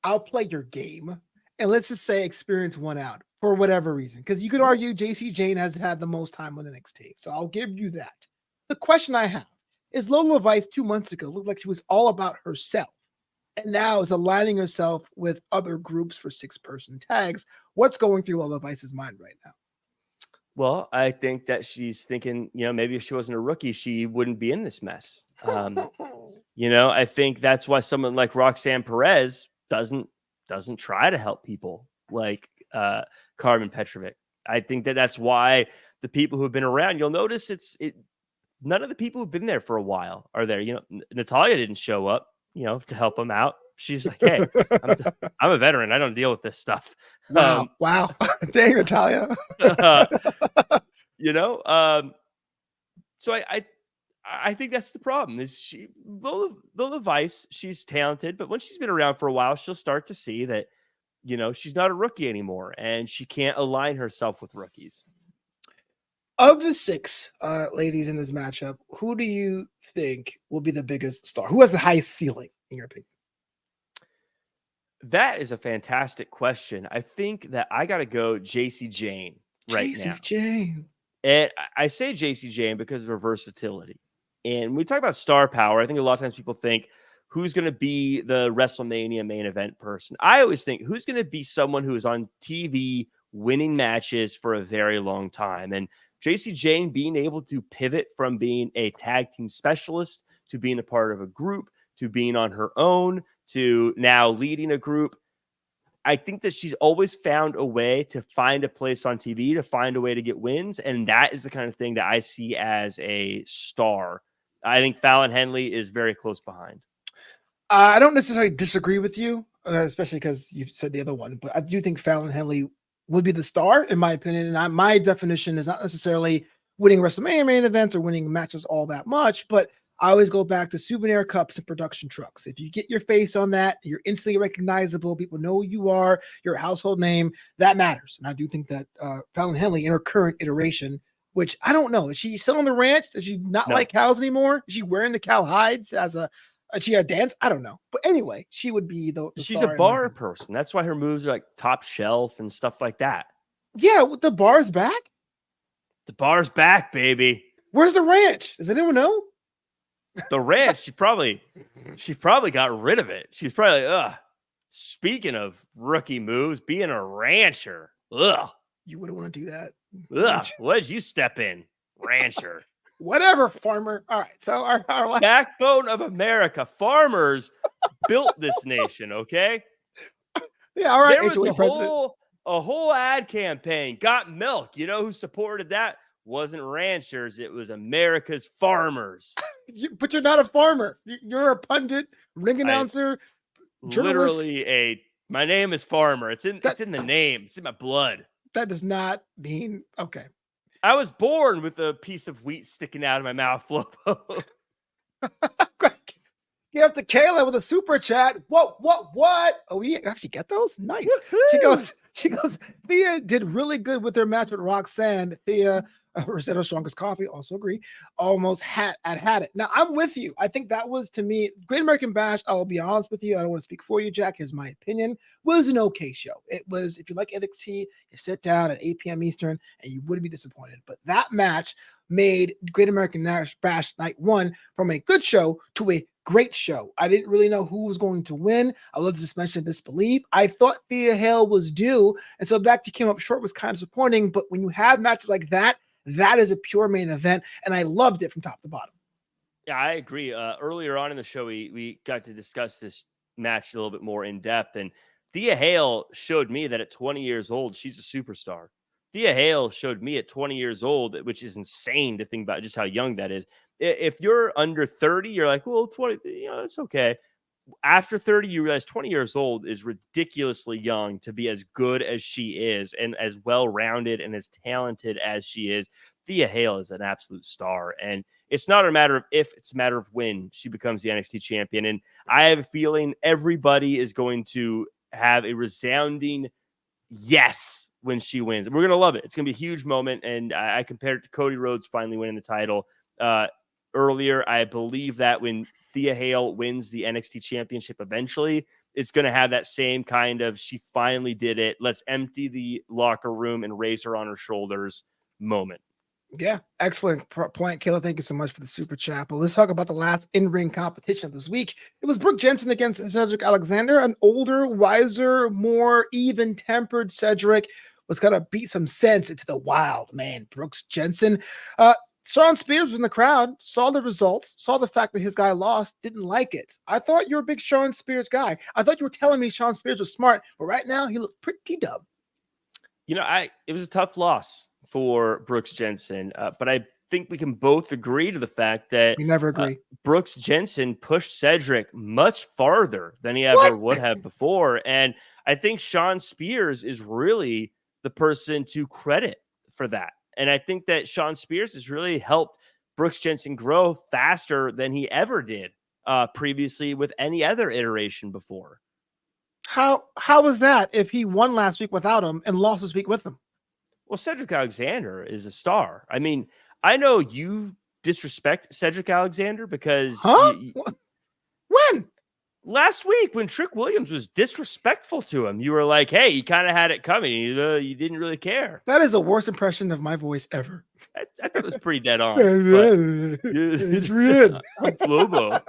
I'll play your game. And let's just say experience won out for whatever reason. Because you could argue JC Jane hasn't had the most time on NXT. So I'll give you that. The question I have is Lola Vice 2 months ago looked like she was all about herself. And now is aligning herself with other groups for 6-person tags. What's going through Lola Vice's mind right now? Well, I think that she's thinking, maybe if she wasn't a rookie, she wouldn't be in this mess. I think that's why someone like Roxanne Perez doesn't try to help people like Carmen Petrovic. I think that's why the people who've been around, you'll notice none of the people who've been there for a while are there. Natalia didn't show up, to help them out. She's like, hey, I'm a veteran. I don't deal with this stuff. Wow. Dang, Natalia. So I think that's the problem is Lola Vice, she's talented, but when she's been around for a while, she'll start to see that, she's not a rookie anymore and she can't align herself with rookies. Of the 6 ladies in this matchup, who do you think will be the biggest star? Who has the highest ceiling, in your opinion? That is a fantastic question. I think that I got to go JC Jane now. JC Jane. And I say JC Jane because of her versatility. And when we talk about star power, I think a lot of times people think, who's going to be the WrestleMania main event person? I always think, who's going to be someone who is on TV winning matches for a very long time? And JC Jane being able to pivot from being a tag team specialist to being a part of a group to being on her own to now leading a group. I think that she's always found a way to find a place on TV, to find a way to get wins. And that is the kind of thing that I see as a star. I think Fallon Henley is very close behind. I don't necessarily disagree with you, especially because you said the other one, but I do think Fallon Henley would be the star, in my opinion. And my definition is not necessarily winning WrestleMania main events or winning matches all that much, but I always go back to souvenir cups and production trucks. If you get your face on that, you're instantly recognizable. People know who you are. You're a household name. That matters. And I do think that Fallon Henley, in her current iteration, which I don't know, is she still on the ranch? Does she not like cows anymore? Is she wearing the cow hides as she a dance? I don't know. But anyway, she would be the she's a bar person. That's why her moves are like top shelf and stuff like that. Yeah, the bar's back. The bar's back, baby. Where's the ranch? Does anyone know? The ranch, she probably got rid of it. She's probably speaking of rookie moves, being a rancher. You wouldn't want to do that. What did you step in? Rancher. Whatever, farmer. All right. So our last backbone of America. Farmers built this nation, okay? Yeah, all right. There was a whole ad campaign. Got milk. You know who supported that? Wasn't ranchers. It was America's farmers. But you're not a farmer. You're a pundit, ring announcer, journalist. Literally my name is Farmer. It's in the name. It's in my blood. That does not mean okay. I was born with a piece of wheat sticking out of my mouth, Flobo. Get up to Kayla with a super chat. What? Oh, we actually get those? Nice. Woo-hoo! She goes, Thea did really good with her match with Roxanne. Thea, Rosetta's strongest coffee, also agree, almost had it. Now, I'm with you. I think that was, to me, Great American Bash, I'll be honest with you. I don't want to speak for you, Jack. Here's my opinion. Was an okay show. It was, if you like NXT, you sit down at 8 p.m. Eastern and you wouldn't be disappointed. But that match made Great American Bash Night 1 from a good show to a great show. I didn't really know who was going to win. I love the suspension of disbelief. I thought Thea Hale was due, and so the fact she came up short was kind of disappointing. But when you have matches like that, that is a pure main event, and I loved it from top to bottom. Yeah, I agree. Earlier on in the show, we got to discuss this match a little bit more in depth, and Thea Hale showed me that at 20 years old, she's a superstar. Thea Hale showed me at 20 years old, which is insane to think about just how young that is. If you're under 30, you're like, well, 20, it's okay. After 30, you realize 20 years old is ridiculously young to be as good as she is and as well-rounded and as talented as she is. Thea Hale is an absolute star. And it's not a matter of if, it's a matter of when she becomes the NXT champion. And I have a feeling everybody is going to have a resounding yes when she wins. We're going to love it. It's going to be a huge moment. And I compared it to Cody Rhodes finally winning the title earlier. I believe that when Thea Hale wins the NXT championship eventually, it's going to have that same kind of, she finally did it, let's empty the locker room and raise her on her shoulders moment. Yeah, excellent point, Kayla. Thank you so much for the super chat. But let's talk about the last in-ring competition of this week. It was Brooke Jensen against Cedric Alexander. An older, wiser, more even-tempered Cedric was going to beat some sense into the wild man, Brooks Jensen. Sean Spears was in the crowd, saw the results, saw the fact that his guy lost, didn't like it. I thought you were a big Sean Spears guy. I thought you were telling me Sean Spears was smart, but right now he looked pretty dumb. It was a tough loss for Brooks Jensen, but I think we can both agree to the fact that we never agree. Brooks Jensen pushed Cedric much farther than he ever would have before. And I think Sean Spears is really the person to credit for that. And I think that Sean Spears has really helped Brooks Jensen grow faster than he ever did previously with any other iteration before. How was that if he won last week without him and lost this week with him? Well, Cedric Alexander is a star. I mean, I know you disrespect Cedric Alexander because... When? Last week, when Trick Williams was disrespectful to him, you were like, hey, you kind of had it coming. You didn't really care. That is the worst impression of my voice ever. I thought it was pretty dead on. It's real. I'm Flobo.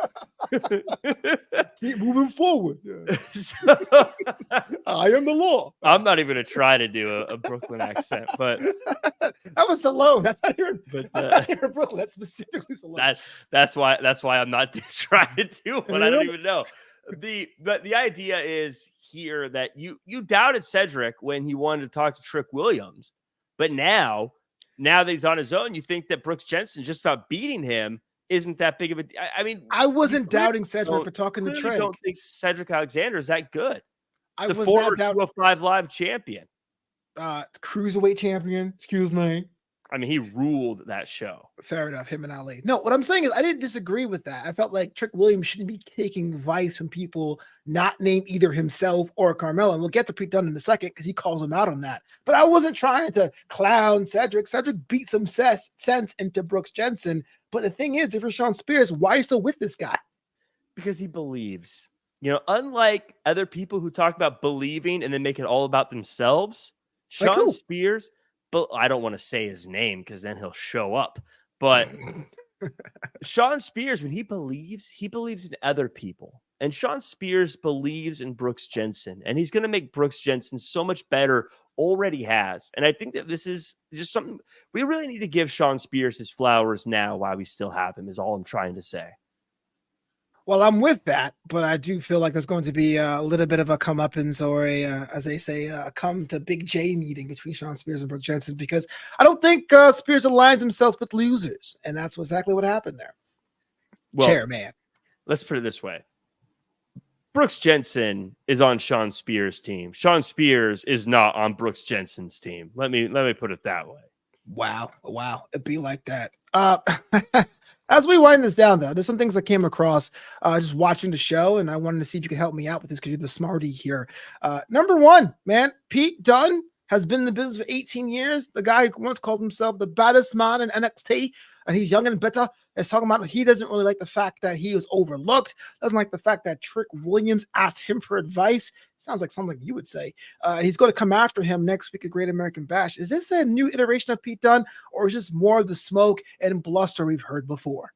Keep moving forward. I am the law. I'm not even going to try to do a Brooklyn accent, but that was Salone. That's not here. That's not Brooklyn. That's specifically Salone. That's why I'm not trying to do it. I don't even know. But the idea is here that you doubted Cedric when he wanted to talk to Trick Williams, but now that he's on his own, you think that Brooks Jensen just about beating him isn't that big of a. I mean, I wasn't doubting Cedric for talking to Trick. I don't think Cedric Alexander is that good. I the was former 205 Live champion, cruiserweight champion. Excuse me. I mean, he ruled that show. Fair enough, him and Ali. No, what I'm saying is I didn't disagree with that. I felt like Trick Williams shouldn't be taking advice from people not named either himself or Carmella. And we'll get to Pete Dunne in a second because he calls him out on that. But I wasn't trying to clown Cedric. Cedric beat some sense into Brooks Jensen. But the thing is, if you're Sean Spears, why are you still with this guy? Because he believes. Unlike other people who talk about believing and then make it all about themselves, Sean Spears... But I don't want to say his name because then he'll show up. But Sean Spears, when he believes in other people. And Sean Spears believes in Brooks Jensen. And he's going to make Brooks Jensen so much better, already has. And I think that this is just something we really need to give Sean Spears his flowers now while we still have him, is all I'm trying to say. Well, I'm with that, but I do feel like there's going to be a little bit of a comeuppance or as they say, a come to Big J meeting between Sean Spears and Brooks Jensen, because I don't think Spears aligns himself with losers, and that's exactly what happened there. Well, Chairman. Let's put it this way. Brooks Jensen is on Sean Spears' team. Sean Spears is not on Brooks Jensen's team. Let me put it that way. Wow. It'd be like that. As we wind this down, though, there's some things that came across just watching the show, and I wanted to see if you could help me out with this because you're the smarty here. Number one, man, Pete Dunne has been in the business for 18 years. The guy who once called himself the baddest man in NXT, and he's young and better, is talking about he doesn't really like the fact that he was overlooked, doesn't like the fact that Trick Williams asked him for advice. Sounds like something you would say. He's going to come after him next week at Great American Bash. Is this a new iteration of Pete Dunne, or is this more of the smoke and bluster we've heard before?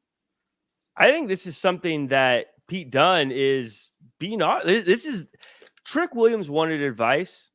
I think this is something that Pete Dunne is being on. This is Trick Williams wanted advice.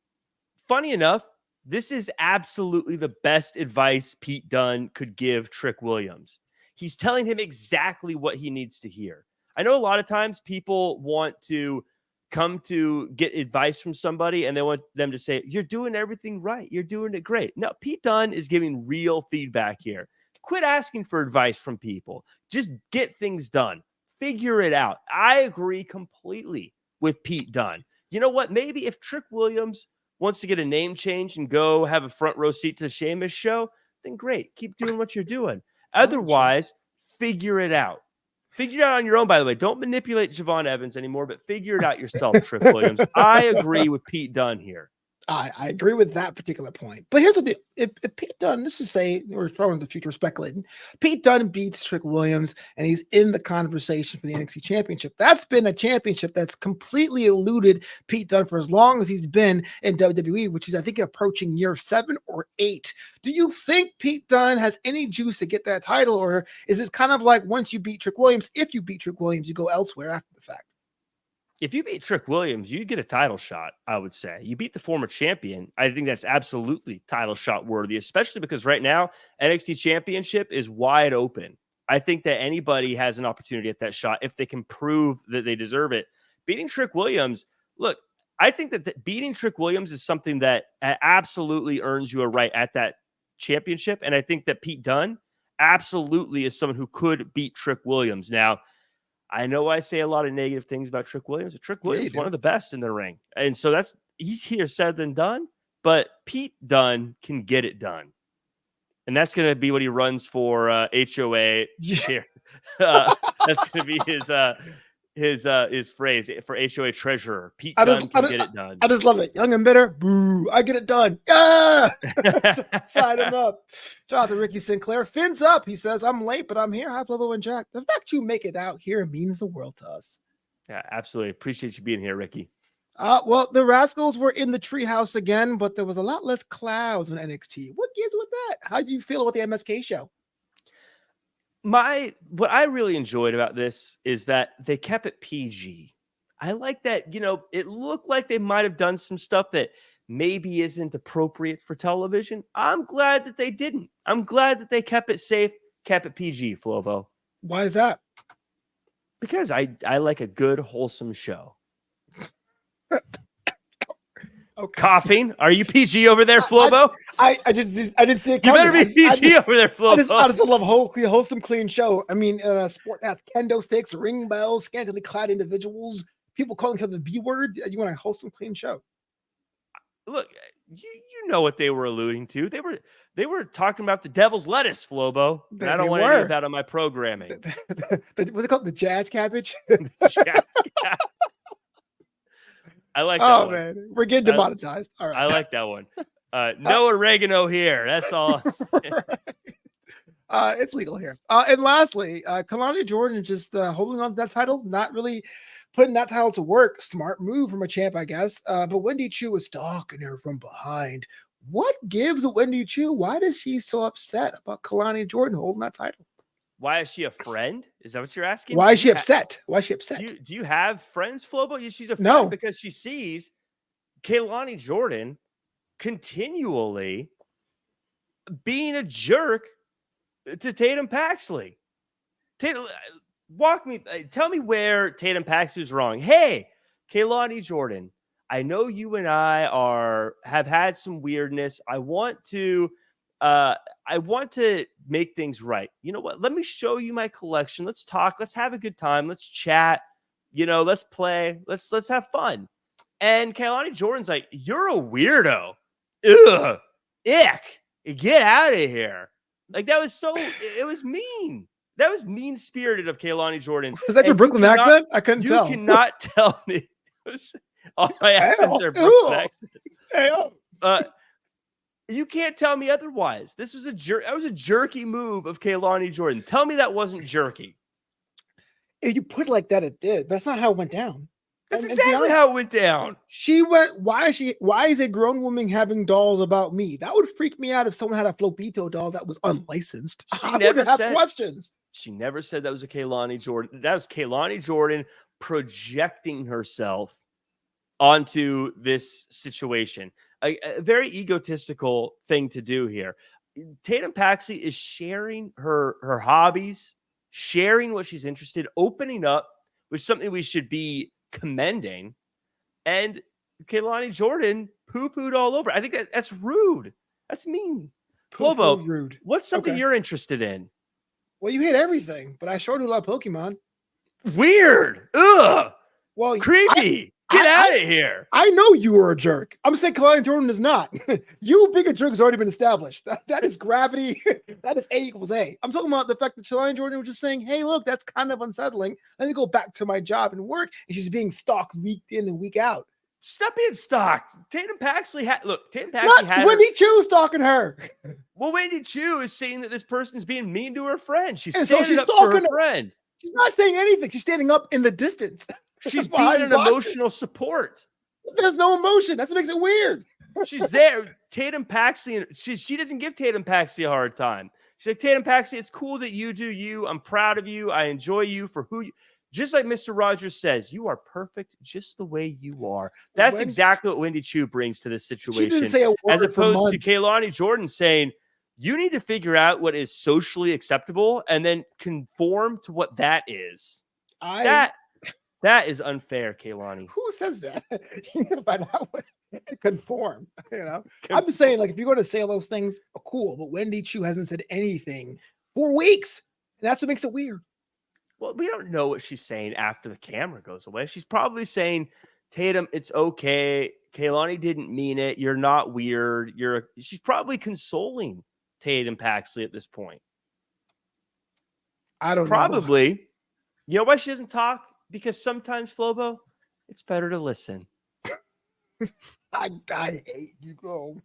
Funny enough, this is absolutely the best advice Pete Dunne could give Trick Williams. He's telling him exactly what he needs to hear. I know a lot of times people want to come to get advice from somebody and they want them to say, you're doing everything right. You're doing it great. No, Pete Dunne is giving real feedback here. Quit asking for advice from people. Just get things done. Figure it out. I agree completely with Pete Dunne. You know what? Maybe if Trick Williams wants to get a name change and go have a front row seat to the Sheamus show, then great. Keep doing what you're doing. Otherwise, figure it out. Figure it out on your own, by the way. Don't manipulate Javon Evans anymore, but figure it out yourself, Trick Williams. I agree with Pete Dunne here. I agree with that particular point. But here's the deal. If Pete Dunne, let's just say we're throwing the future speculating, Pete Dunne beats Trick Williams and he's in the conversation for the NXT Championship. That's been a championship that's completely eluded Pete Dunne for as long as he's been in WWE, which is, I think, approaching year 7 or 8. Do you think Pete Dunne has any juice to get that title, or is it kind of like once you beat Trick Williams, if you beat Trick Williams, you go elsewhere after the fact? If you beat Trick Williams, you get a title shot, I would say. You beat the former champion. I think that's absolutely title shot worthy, especially because right now, NXT Championship is wide open. I think that anybody has an opportunity at that shot if they can prove that they deserve it. Beating Trick Williams, look, I think that beating Trick Williams is something that absolutely earns you a right at that championship. And I think that Pete Dunne absolutely is someone who could beat Trick Williams. Now, I know I say a lot of negative things about Trick Williams, but Trick Williams is one of the best in the ring. And so that's easier said than done, but Pete Dunne can get it done. And that's going to be what he runs for HOA chair. That's going to be his phrase for HOA treasurer. Pete Dunne can get it done. I just love it. Young and bitter. Boo. I get it done. Ah! Sign him up. Shout out to Ricky Sinclair. Fins up. He says, I'm late, but I'm here. Hi, Flobo and Jack. The fact you make it out here means the world to us. Yeah, absolutely. Appreciate you being here, Ricky. Well, the Rascals were in the treehouse again, but there was a lot less clouds on NXT. What gives with that? How do you feel about the MSK show? What I really enjoyed about this is that they kept it PG. I like that, it looked like they might have done some stuff that maybe isn't appropriate for television. I'm glad that they didn't. I'm glad that they kept it safe, kept it PG, Flobo. Why is that? Because I like a good, wholesome show. Okay. Coughing? Are you PG over there, Flobo? I didn't see it coming. You better be PG over there, Flobo. I just love a wholesome, clean show. I mean, sport that has kendo sticks, ring bells, scantily clad individuals, people calling each other the B word. You want a wholesome, clean show. Look, you know what they were alluding to. They were talking about the devil's lettuce, Flobo. And I don't want any of that on my programming. What's it called? The jazz cabbage? I like that one. Man, we're getting demonetized. All right. I like that one. No oregano here. That's all. It's legal here. And lastly, Kalani Jordan just holding on to that title, not really putting that title to work. Smart move from a champ, I guess. But Wendy Chu was stalking her from behind. What gives Wendy Chu? Why is she so upset about Kalani Jordan holding that title? Why is she a friend? Is that what you're asking? Why is she upset? Why is she upset? Do you have friends, Flobo? She's a friend because she sees Kalani Jordan continually being a jerk to Tatum Paxley. Tell me where Tatum Paxley's wrong. Hey, Kalani Jordan, I know you and I have had some weirdness. I want to make things right. You know what? Let me show you my collection. Let's talk. Let's have a good time. Let's chat. Let's play. Let's have fun. And Kalani Jordan's like, you're a weirdo. Ugh. Ick. Get out of here. Like, that was it was mean. That was mean-spirited of Kehlani Jordan. Was that your Brooklyn accent? I couldn't tell. You cannot tell me. All my accents are Brooklyn accents. You can't tell me otherwise. This was that was a jerky move of Kehlani Jordan. Tell me that wasn't jerky. If you put it like that, it did. That's not how it went down. That's exactly how it went down. She went, why is a grown woman having dolls about me? That would freak me out if someone had a Flobito doll that was unlicensed. She I never would have said questions. She never said that was a Kehlani Jordan. That was Kehlani Jordan projecting herself onto this situation. A very egotistical thing to do here. Tatum Paxley is sharing her hobbies, sharing what she's interested in, opening up with something we should be commending. And Kehlani Jordan poo-pooed all over. I think that's rude. That's mean. Flobo, rude. What's something you're interested in? Well, you hate everything, but I sure do love Pokemon. Weird. Ugh. Well, creepy. Get out of here. I know you were a jerk. I'm saying Kehlani Jordan is not. You being a jerk has already been established. That is gravity. That is A=A. I'm talking about the fact that Kehlani Jordan was just saying, hey, look, that's kind of unsettling. Let me go back to my job and work. And she's being stalked week in and week out. Stop being stalked. Tatum Paxley Tatum Paxley had Wendy Chu stalking her. Well, Wendy Chu is saying that this person's being mean to her friend. She's and standing up for her friend. She's not saying anything. She's standing up in the distance. She's being an emotional support. There's no emotion. That's what makes it weird. She's there. Tatum Paxley, she doesn't give Tatum Paxley a hard time. She's like, Tatum Paxley, it's cool that you do you. I'm proud of you. I enjoy you for who you. Just like Mr. Rogers says, you are perfect just the way you are. That's exactly what Wendy Chu brings to this situation. She didn't say a word as opposed to months. Kehlani Jordan saying, you need to figure out what is socially acceptable and then conform to what that is. That is unfair, Kehlani. Who says that? You need to find out what to conform. You know, I'm just saying, like, if you're going to say those things, cool. But Wendy Chu hasn't said anything for weeks. And that's what makes it weird. Well, we don't know what she's saying after the camera goes away. She's probably saying, Tatum, it's okay. Kehlani didn't mean it. You're not weird. She's probably consoling Tatum Paxley at this point. I don't know. Probably. You know why she doesn't talk? Because sometimes, Flobo, it's better to listen. I hate you, bro.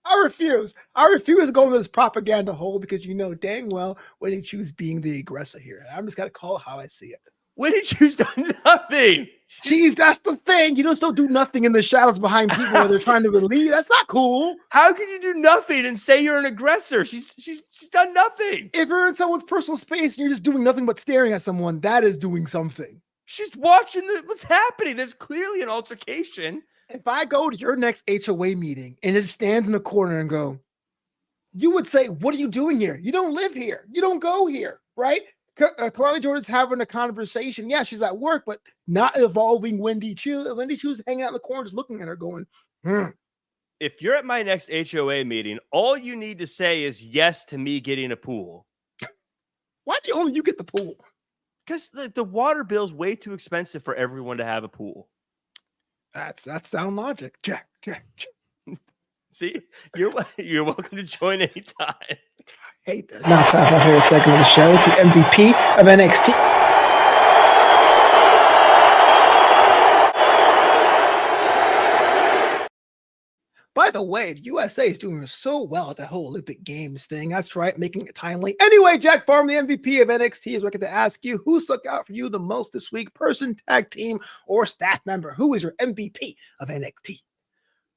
I refuse to go into this propaganda hole because you know dang well Wendy Chu's being the aggressor here. I'm just gonna call it how I see it. Wendy Chu's done nothing. Jeez, that's the thing. You just don't do nothing in the shadows behind people where they're trying to relieve. That's not cool. How can you do nothing and say you're an aggressor? She's done nothing. If you're in someone's personal space and you're just doing nothing but staring at someone, that is doing something. She's watching what's happening. There's clearly an altercation. If I go to your next HOA meeting and it stands in the corner and go, you would say, what are you doing here? You don't live here. You don't go here, right? Kehlani Jordan's having a conversation. Yeah, she's at work, but not involving Wendy Chu. Wendy Chu's hanging out in the corner just looking at her going, If you're at my next HOA meeting, all you need to say is yes to me getting a pool. Why do only you get the pool? Because the water bill's way too expensive for everyone to have a pool. That's sound logic. Jack. See, you're welcome to join anytime. I hate this. Now time for my favorite segment of the show. It's the MVP of NXT. By the way, the USA is doing so well at the whole Olympic Games thing. That's right, making it timely. Anyway, Jack Farm, the MVP of NXT, is looking to ask you who stuck out for you the most this week, person, tag team, or staff member. Who is your MVP of NXT?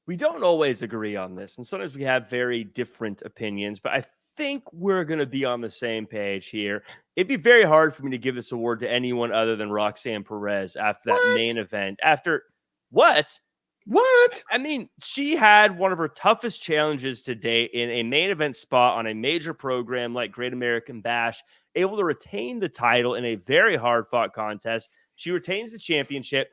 We don't always agree on this, and sometimes we have very different opinions, but I think we're going to be on the same page here. It'd be very hard for me to give this award to anyone other than Roxanne Perez after that main event. After what? What? I mean, she had one of her toughest challenges to date in a main event spot on a major program like Great American Bash, able to retain the title in a very hard-fought contest. She retains the championship,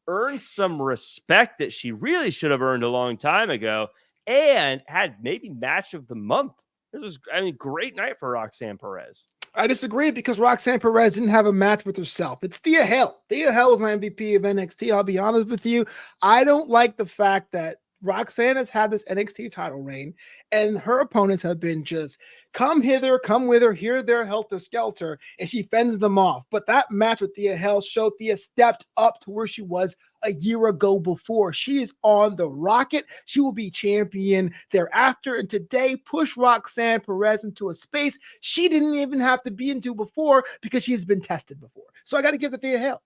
earns some respect that she really should have earned a long time ago, and had maybe match of the month. This was, great night for Roxanne Perez. I disagree because Roxanne Perez didn't have a match with herself. It's Thea Hale. Thea Hale is my MVP of NXT. I'll be honest with you. I don't like the fact that Roxanne has had this NXT title reign, and her opponents have been just come hither, come with her, here, there, helter skelter, and she fends them off. But that match with Thea Hale showed Thea stepped up to where she was a year ago before. She is on the rocket. She will be champion thereafter, and today push Roxanne Perez into a space she didn't even have to be into before because she's been tested before. So I got to give the Thea Hale.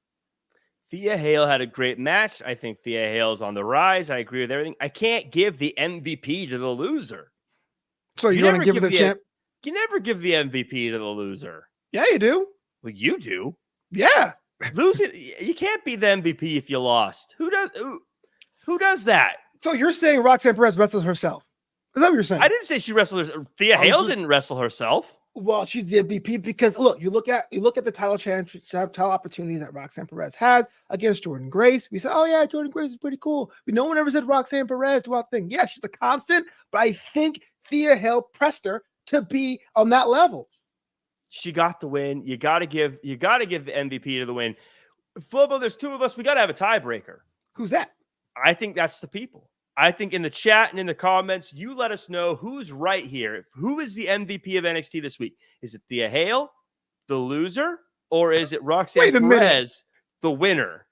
Thea Hale had a great match. I think Thea Hale is on the rise. I agree with everything. I can't give the MVP to the loser. So you want to give the champ? You never give the MVP to the loser. Yeah, you do. Well, you do. Yeah. Losing, you can't be the MVP if you lost. Who does that? So you're saying Roxanne Perez wrestled herself? Is that what you're saying? I didn't say she wrestled herself. Thea Hale didn't wrestle herself. Well, she's the MVP because look, you look at the title opportunity that Roxanne Perez had against Jordan Grace. We said, oh yeah, Jordan Grace is pretty cool. But no one ever said Roxanne Perez do our thing. Yeah, she's the constant, but I think Thea Hale pressed her to be on that level. She got the win. You gotta give the MVP to the win. Flobo, there's two of us. We gotta have a tiebreaker. Who's that? I think that's the people. I think in the chat and in the comments, you let us know who's right here. Who is the MVP of NXT this week? Is it Thea Hale, the loser, or is it Roxanne Perez, the winner?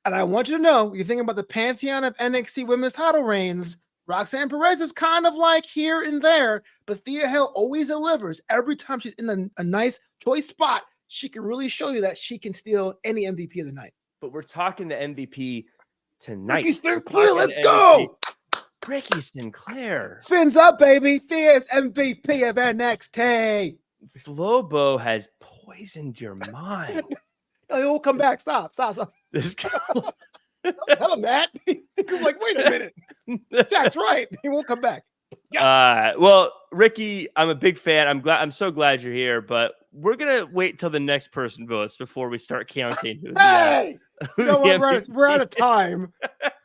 And I want you to know, you're thinking about the pantheon of NXT women's title reigns. Roxanne Perez is kind of like here and there, but Thea Hale always delivers. Every time she's in a nice choice spot, she can really show you that she can steal any MVP of the night. But we're talking the MVP tonight. Ricky Sinclair, let's go. Ricky Sinclair. Fins up, baby. Thea's MVP of NXT. Flobo has poisoned your mind. He won't come back. Stop. This guy. Tell him that. He's like, wait a minute. Jack's right. He won't come back. Yes. Well, Ricky, I'm a big fan. I'm so glad you're here, but we're gonna wait till the next person votes before we start counting. Hey, we're out of time.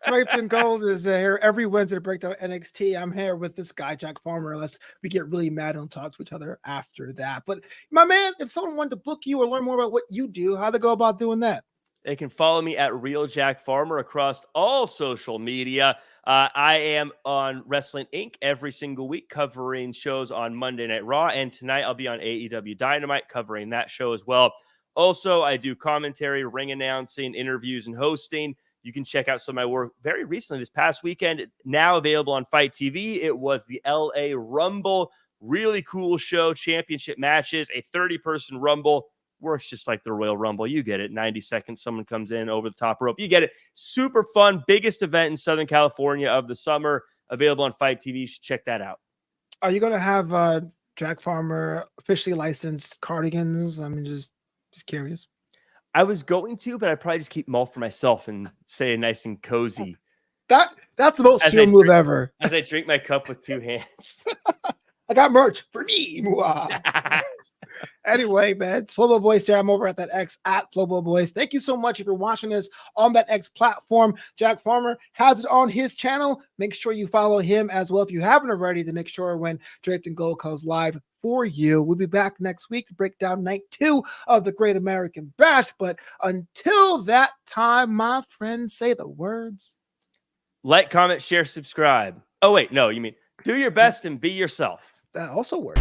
Draped in Gold is here every Wednesday to break down NXT. I'm here with this guy, Jack Farmer, unless we get really mad and talk to each other after that. But my man, if someone wanted to book you or learn more about what you do, how they go about doing that? They can follow me at Real Jack Farmer across all social media. I am on Wrestling Inc. every single week, covering shows on Monday Night Raw. And tonight I'll be on AEW Dynamite covering that show as well. Also, I do commentary, ring announcing, interviews, and hosting. You can check out some of my work very recently this past weekend, now available on Fight TV. It was the LA Rumble. Really cool show, championship matches, a 30-person Rumble. Works just like the Royal Rumble. You get it. 90 seconds, someone comes in over the top rope. You get it. Super fun. Biggest event in Southern California of the summer. Available on Fight TV. You should check that out. Are you going to have Jack Farmer officially licensed cardigans? I'm just curious. I was going to, but I'd probably just keep them all for myself and say nice and cozy. That's the most heel move ever. As I drink my cup with two hands. I got merch for me. Anyway, man, it's Flobo Boyce here. I'm over at that X at Flobo Boyce. Thank you so much if you're watching this on that X platform. Jack Farmer has it on his channel. Make sure you follow him as well if you haven't already, to make sure when Draped in Gold comes live for you. We'll be back next week to break down night 2 of the Great American Bash. But until that time, my friends, say the words. Like, comment, share, subscribe. Oh, wait, no, you mean do your best and be yourself. That also works.